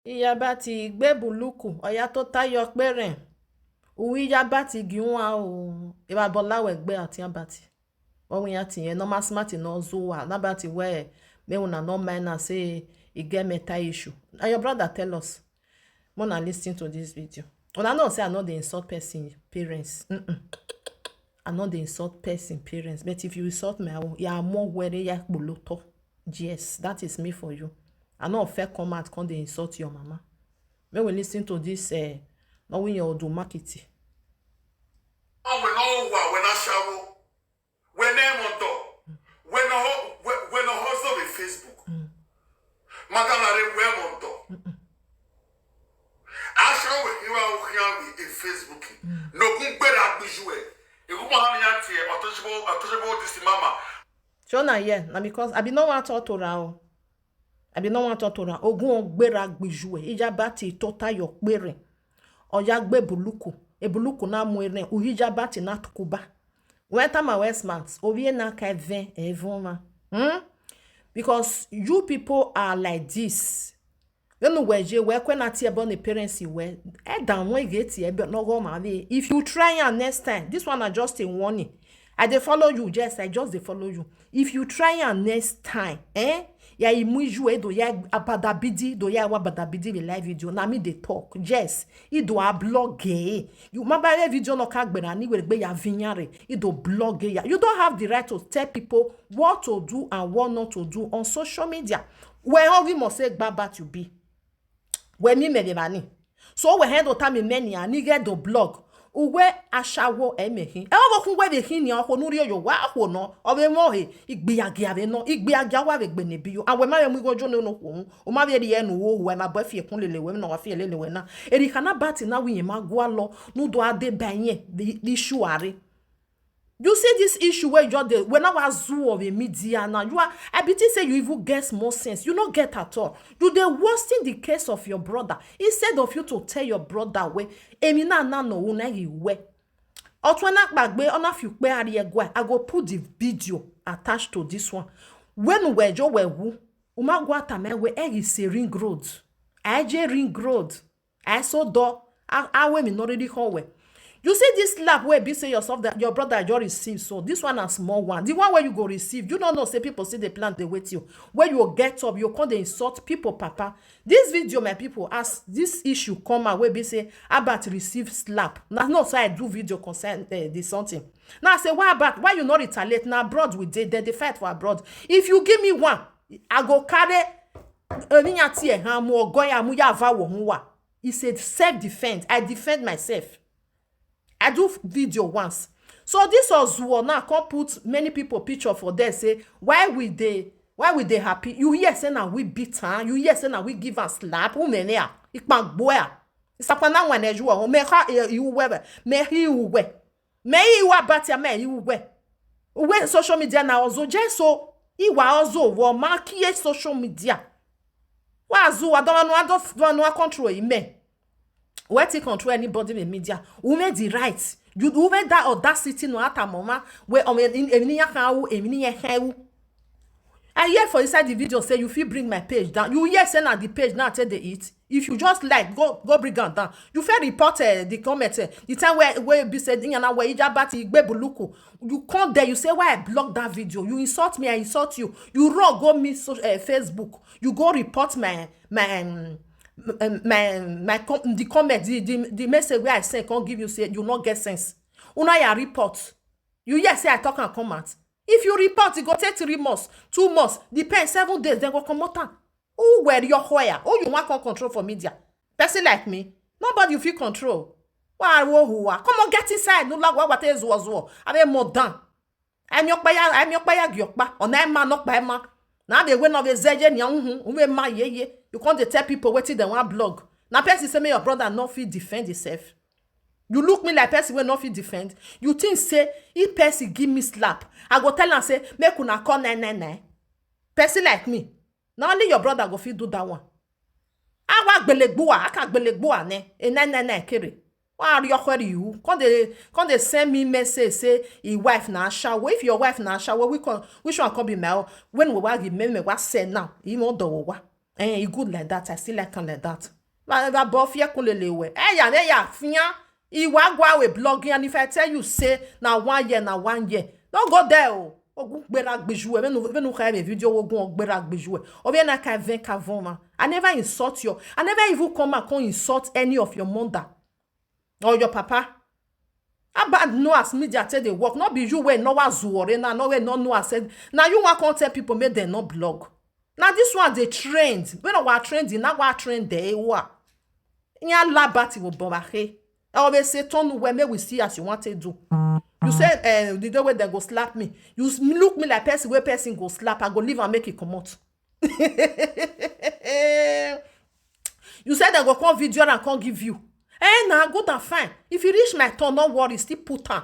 Iya bá ti gbé bùlùkù, ọ̀yá tó táyọ̀ péré. Uwi ya bá ti giwa o. Eba bolawe gbe ati abati. Owi ya ti normal smart no zuwa. Na bati we me una no mind na say e get mental issue. And your brother tell us. Mona listen to this video. Una know say I know dey insult person parents. I know dey insult person parents. But if you insult me, you are more worried ya buluto. Yes, that is me for you. I know fair come out come dey insult your mama. When we listen to this no win your Odumakiti. When I shower, when I'm on top, when I hustle with Facebook, Magalare when on top. I shower here in Facebook. No good better bijoué. You go on here, untouchable this mama. Shona yeah, na because I be no want to ra. I be no want to ra. Ogun ogbera bijoué. Ija bati tota yo pere. Oya gbe buluku. E buluku na mwere. Uhija bati na tukuba. When my West months, ovie na ka 20 evoma. Because you people are like this. You know where you work when I tell about the parents you were. If you try and next time, this one are just a warning. I dey follow you, yes, I just dey follow you. If you try and next time, ya imuju do ya abadabidi do ya wabadabidi the live video. Na me dey talk. Yes, it do a blog. You remember video no kagbera ni we gbe ya vinyare. It do blog ya. You don't have the right to tell people what to do and what not to do on social media. Where we must say baba to be. When me money. So we handle time many and get the blog. Uwe ashawo emehin. E wo kun we de hin ni akwo nuri yo wa akwo no. Obe mo he igbeage ave no. Igbeage wa we gbe ne bi yo. And we ma mu gojo no no ko. O ma be de ye no wo we na ba fie kun lele we na wa fie lele we na. Eri kana bati na wi ma gwa lo no do ade banye the issue are. You see this issue where you just when I was zoo of a media now, you are I bet say you even get more sense. You not get at all. You the worst in the case of your brother. Instead of you to tell your brother way, Emina na no una you way. Otwana bagbe on a few I go put the video attached to this one. When we jo we wu, umagwata me we is a ring road. I ring road. I saw do I we me already hallway. You see this slap where be say yourself that your brother just received. So this one a small one. The one where you go receive, you don't know, say people see the plant, they wait you. Where you get up, you can't insult people, papa. This video, my people, as this issue come out, where be say, about receive slap. Now, no, so I do video concern this something. Now I say, why about, why you not retaliate? Now abroad we did, they fight for abroad. If you give me one, I go carry, he said self-defense. I defend myself. I do video once. So this was one now come put many people picture for there say why we they happy? You hear say now we beat her, you hear say now we give her slap. Who many are? Ikman boya. Isapana one ejua. O meka you wewe. Me he uwe. Me he wa batia me he uwe. Uwe social media na ozo just so iwa ozo wo markie social media. Wa azu I don't know control ime. Where to control anybody in the media? Who made the right? You do that audacity no at a moment where I hear for inside the video say you feel bring my page down. You hear send at the page now tell they eat. If you just like go bring it down. You feel report the comment the time where be said in where ijabati igbebuluku. You come there you say why I block that video. You insult me, I insult you. You run go me Facebook. You go report the comment the message where I say can't give you say you not get sense. Una ya report. You yes say I talk and comment. If you report, it go take 3 months, 2 months, depends 7 days, then go come out. Who were your where? Who you want control for media? Person like me, nobody you feel control. Why who are? Come on, get inside. No like what is was. I mean more done. I'm your gyokba. On that man not by man. Now they went of a zeje young ma ye. You can't tell people waiting they want blog. Now person say me your brother not fit defend himself. You look me like person will not fit defend. You think say if person give me slap, I go tell and say make una call 999. Person like me, not only your brother go fit do that one. I want belegboa, I can't belegboa ne. A 999 carry. Why are you query you? Can't they send me message say your wife na shower? If your wife na shower, which one come be mail? When we want give me what say now? You know the wa. He good like that. I still like him like that. But both here kulelewe. Ya finya. Iwa gwa we blogging, and if I tell you say na 1 year, don't go there. Ogun gbera gbejue. When you have a video, ogun gbera gbejue. Obi na ka 20 kavoma. I never insult you. I never even come and insult any of your mother or your papa. How bad no as media tell they work. Not be you where no was zuore na no where no know I said. Now you want to tell people make them not blog. Now this one they trained. When I was trained, now we trained there. What? Nya labati wo bobahe. I always say turn where me we see as you want to do. You say the day where they go slap me. You look me like person where person go slap. I go leave and make it come out. You said they go come video and come give you. Now good and fine. If you reach my turn, don't worry, still put on.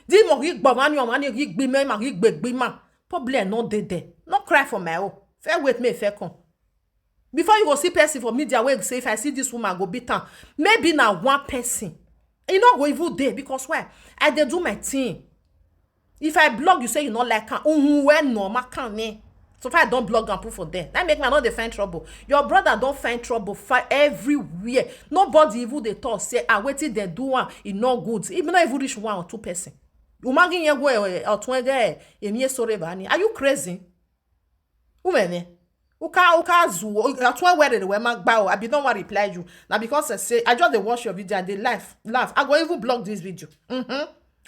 Di mo rig baman your man rig be me ma rig be man. Problem not there. Not cry for my own. Fair wait me fair come. Before you go see person for media where say if I see this woman I go beat her. Maybe now one person. You not go even there because why? I dey do my thing. If I blog, you say you not like her. When no ma can me. So if I don't blog and put for there, that make me not dey find trouble. Your brother don't find trouble everywhere. Nobody even they talk say waiting they do one. It not good. Even not even reach 1 or 2 person. You magin ye go or 20 emiye sore bani. Are you crazy? Umene. Uka zu at one where they were mag bow. I be don't want to reply you. Now because I say I just they watch your video and they laugh. I go even blog this video. I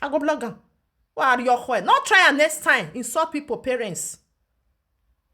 go blog them. What are your way? Not try and next time insult people parents.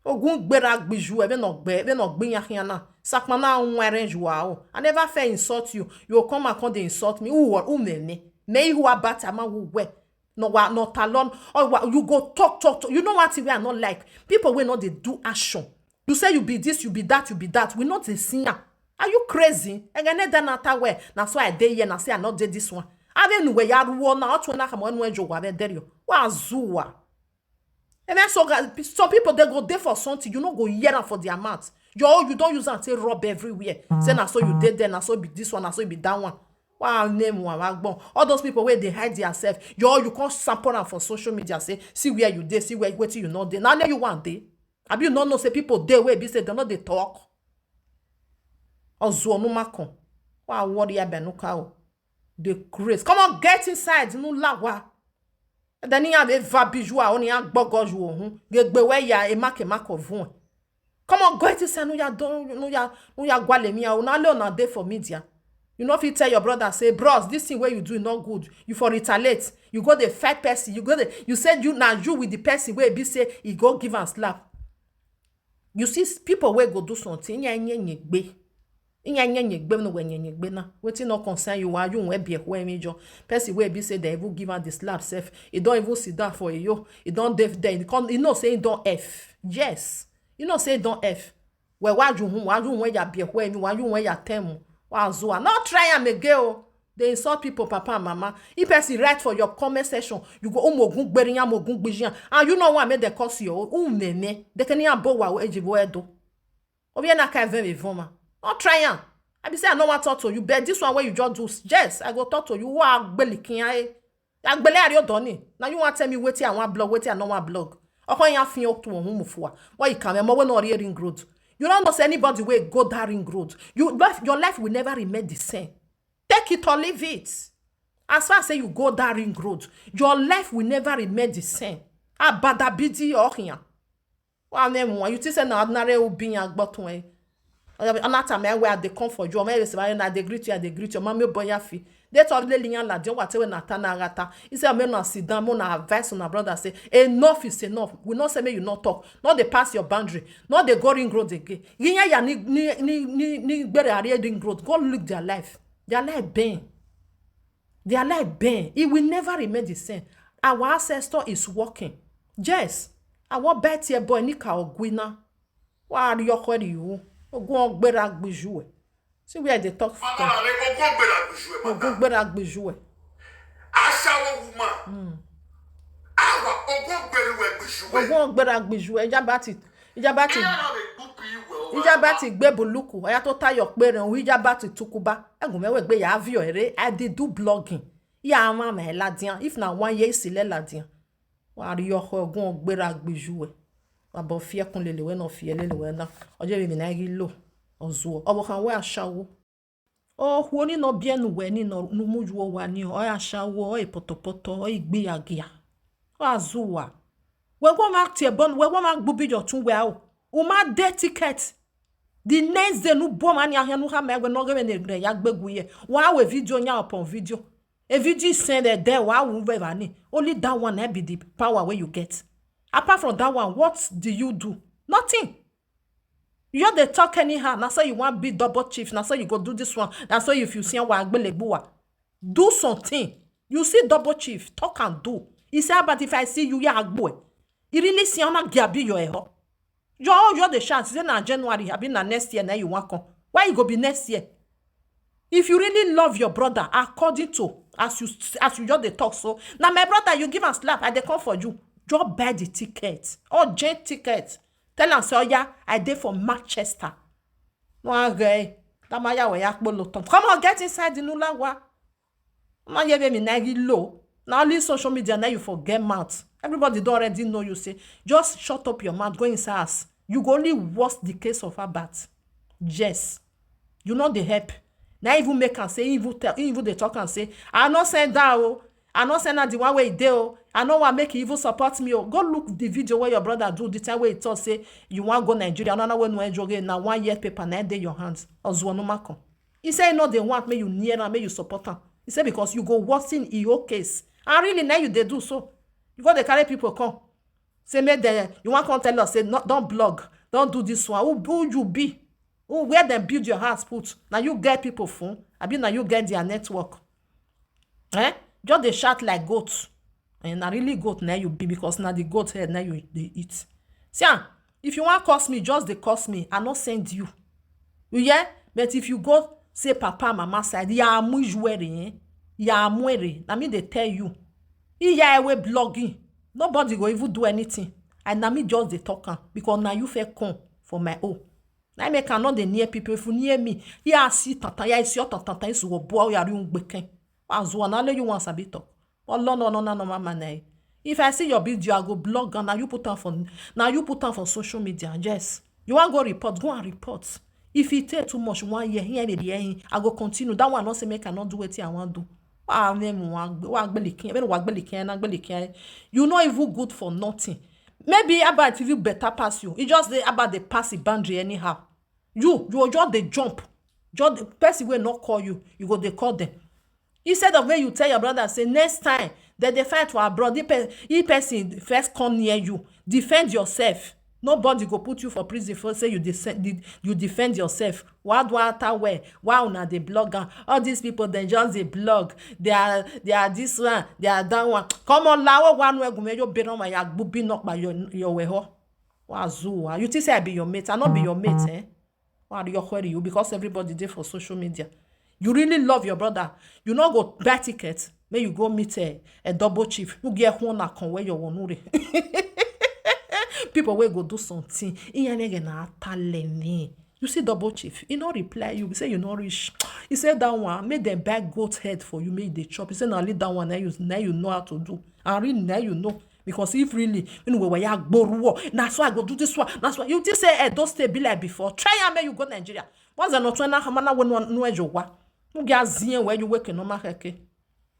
Ogun gbera gbiju ebe no gbin yahiana. Sakmana unwere juwa. I never fair insult you. You come and they insult me. Umene. Me who are bad ama who we. No talon. Or you go talk. You know what we are not like. People will not they do action. You say you be this, you be that. We not the singer. Are you crazy? Again, that not way. That's why I did here and say I not did this one. I didn't know ya ruo na otu na come on when you go there you. Wa zuwa. And then so some people they go there for something, you know go hear for their mouth. You don't use and say rub everywhere. Say na so you did there, na so be this one, na so be that one. Wow, name one all those people where they hide themselves. You can't sample them for social media. Say, see where you did, see where you know there. Now you want there. Have you not know say people there where be say they not they talk? Ozuonumakon. Wow, worry abenuka. The grace. Come on, get inside. No lawa. Then you have a vabijua only a bogoju. Get beware ya a make of one. Come on, go inside. No ya don't no ya gwale me. I not learn a day for media. You know if you tell your brother say, bros, this thing where you do not good. You for retaliate. You go the fight person. You said you now you with the person where be say he go give and slap. You see people where go do something. Waiting not concern you while you won't be a major person where be say they even give her the slap self. It don't even sit down for you. It don't def there. You know say don't F. Yes. You know say don't F. Well, why you when you be a where me, why you when you tell wow, Zoa. Not try and make girl. They insult people, papa and mama. If person write for your comment section, you go mogun berinya mogun bijian. And you know what made the curse you nene. They can hear bo wa ejibo edo. Obi na ka even voma. Not try am. I be say I no want talk to you, but this one where you just do. Yes, I go talk to you. Who are gbelikin ai? Agbele are you done? Now you want tell me wetin I want blog, wetin I no want blog. Okon yan fin ok to Mumu for. Why you come? Mo we no ring road. You don't know anybody where go that ring road. Your life will never remain the same. Take it or leave it. As far as say you go that ring road, your life will never remain the same. Abadabidi or here. Well, name one. You say na ordinary obi yan gbotun. Anata me where they come for you. Me say na they greet you. Mama boy afi. They told the liyan la don whatever na tanagata. He say me na sit down, me na advice on our brother say enough is enough. We not say me you not talk. Not they pass your boundary. Not they go ring road again. Yinya ya ni better area ring road. Go look their life. Their life been. Their life been. It will never remain the same. Our ancestor is working. Yes. Our bet here boy nika ogwina. Wa are you kwere you? Ogun ogbera gbiju. See where they talk. Ogun ogbera gbiju. Ashawo woman. Awa ogun gbere gbiju. Ogun ogbera gbiju. Ijabati gbe buluku. Oya to tayo pere o ijabati tukuba. Egun mewe gbe ya avio ere. I dey do blogging. Ya ama me ladian. If na 1 year sile ladian. Wa are you ogun ogbera gbiju. abo fear kun lele we no fear lele we na oje be na gi lo ozo obo kan we ashawo o hu oni no bien we ni no muju wa ni o ashawo o ipotopoto o igbiyagia o azuwa we go mark tie bon we go mark bubi jo tun we o ma de ticket the next day no bom ani ahia no ha me we no ge na egre ya gbegu ye wa we video nya upon video a video send there wa wu we ni only that one be the power where you get. Apart from that one, what do you do? Nothing. You they talk anyhow. Now say you want be double chief. Now say you go do this one. Now say if you see do something. You see double chief, talk and do. He said, but if I see you, ya boy. You really see on a gabi your eho. You're the chance. Then in January, have been next year. Now you want come. Why you go be next year? If you really love your brother, according to as you just the talk so. Now my brother, you give and slap. I they come for you. Just buy the ticket or jet ticket. Tell them, say, oh yeah, I did for Manchester. No, okay. Come on, get inside the nula wa. Man, you me nagi low. Now leave social media, now you forget mouth. Everybody don't already know you say. Just shut up your mouth, go inside us. You go only worse the case of Abat. Yes. You know the help. Now even make and say, even they talk and say, I not send that, oh. I not send that the one way they oh. I know what make you even support me. Oh. Go look the video where your brother do the time where he thought say you want to go Nigeria. I don't know when you enjoy now 1 year paper now in your hands. He said no, they want me you near and me you support them. He said because you go worsen in your case. And really now you they do so. You got the carry people come. Say me there you want to come tell us say no, don't blog, don't do this one. Who you be? Who where them build your house put? Now you get people phone. I mean now you get their network. Eh? Just they shout like goats. And I really goat now you be because now the goat head now you they eat. See, if you want to curse me, just they curse me. I not send you. You yeah? But if you go say papa, mama side, ya mujwere, ya mwere. I mean they tell you. Yeah, we blogging. Nobody go even do anything. And now me just they talking because now you fair come for my own. Now me cannot the near people. If you near me, ya see tata, ya see your tata is go boy ya riung beken. As one, I you want a bit talk. Oh no, mama. If I see your video, I go blog and now you put on for social media. Yes. You want go report, go and report. If it take too much 1 year, here, I go continue. That one not say me cannot do what I want to do. You know even good for nothing. Maybe about TV better pass you. It just about the pass the boundary anyhow. You just the jump. Just the person will not call you. You go they call them. Instead of when you tell your brother, say next time that they fight for abroad, if person first come near you, defend yourself. Nobody go put you for prison for say you defend yourself. Why una the blogger? All these people they just they blog. They are this one, they are that one. Come on, lawo one way go me your bed on my bubi knock by your way ho. Wazoo. You think say I be your mate? I not be your mate, eh? Why do you query you? Because everybody there for social media. You really love your brother. You not go buy tickets. May you go meet a double chief. You get one that can wear your one. People will go do something. You see double chief. He not reply you. He say you not rich. He said that one. Make them bag goat head for you. Make the chop. He said now leave that one. Now you know how to do. And really now you know. Because if really, you know, that's why I go do this one. That's why you just say, don't stay be like before. Try and make you go to Nigeria. What's the not when no joke? Where you working no matter.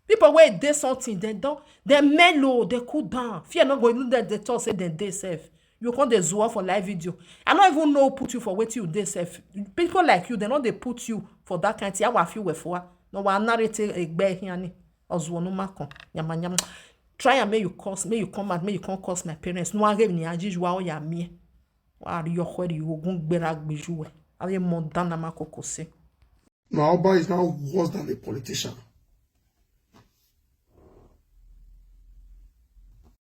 People where they something, they mellow, they cool down. Fear not going to do that, they talk, say they safe. You can't the zoa for live video. I don't even know put you for what you they safe. People like you, they know they put you for that kind of thing. I want you for. No one narrative a bear here. Ozwono makon. Yama. Try and make you curse, make you come out, make you can't curse my parents. No one gave me a jish wow ya me. Why are you where you won't be like bijou? I am more than a makoko say. Now, Alba is now worse than a politician.